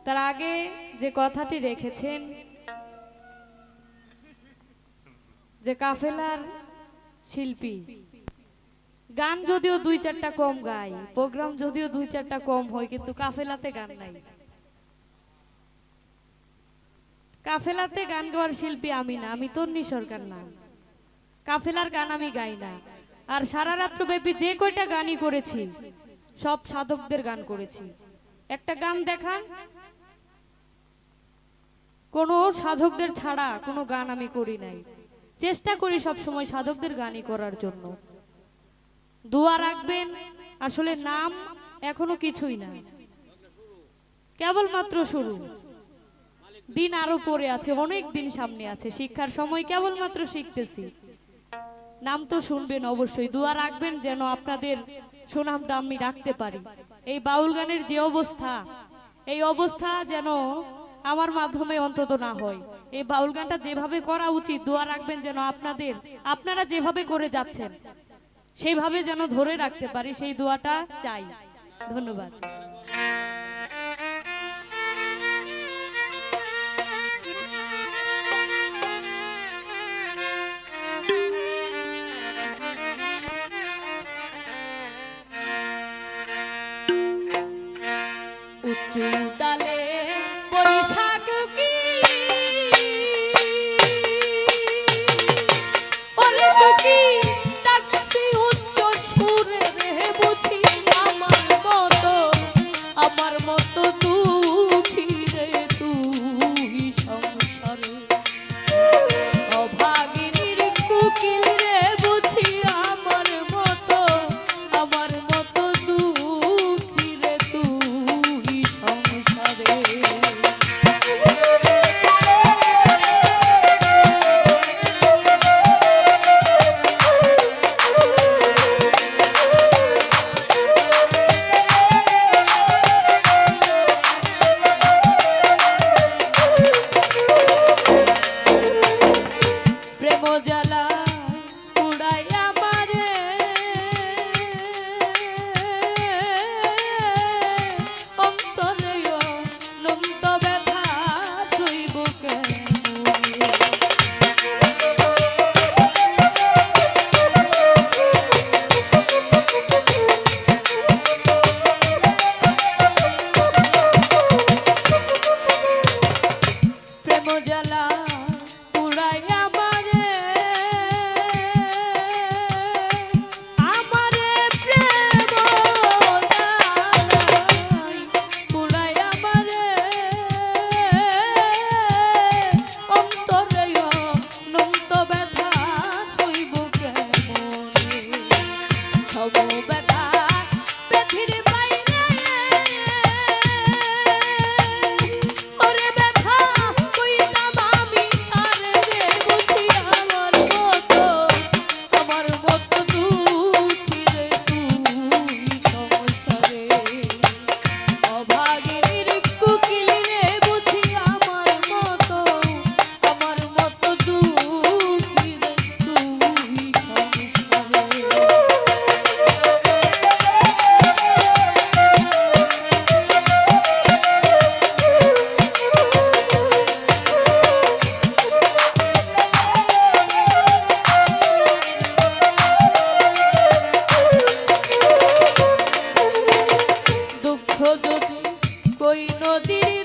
তার আগে যে কথাটি রেখেছেন যে কাফেলার শিল্পী গান যদিও দুই চারটা কম গায়, প্রোগ্রাম যদিও দুই চারটা কম হয়, কিন্তু কাফেলাতে গান নাই। কাফেলাতে গান গাওয়ার শিল্পী আমি না, আমি তন্নি সরকার না। কাফেলার গান আমি গাই না। আর সারা রাত্র ব্যাপী যে কয়টা গানই করেছি সব সাধকদের গান করেছি। একটা গান দেখান কোন সাধকদের ছাড়া কোনো গান আমি করি নাই। চেষ্টা করি সব সময় সাধকদের গানই করার জন্য। দোয়া রাখবেন, আসলে নাম এখনো কিছুই না, কেবলমাত্র শুরু। দিন আরো পরে আছে, অনেক দিন সামনে আছে, শিক্ষার সময় কেবলমাত্র শিখতেছি। নাম তো শুনবেন অবশ্যই, দোয়া রাখবেন যেন আপনাদের সুনামটা আমি রাখতে পারি। এই বাউল গানের যে অবস্থা, এই অবস্থা যেন আমার মাধ্যমে অন্তত না হয়। এই বাউল গানটা যেভাবে করা উচিত, দোয়া রাখবেন যেন আপনারা যেভাবে করে যাচ্ছেন সেইভাবে যেন ধরে রাখতে পারি, সেই দোয়াটা চাই। ধন্যবাদ। উঁচু ডালে বৈশাখ কি ওরে বুকি ডাকছি উচ্চ সুরে রে বুঝি আমার মতো দুঃখী রে তুই সংসারে অভাগিনীর কুকিল রে বুঝি আমার মতো দুঃখী রে তুই সংসারে। যদি কই নদীর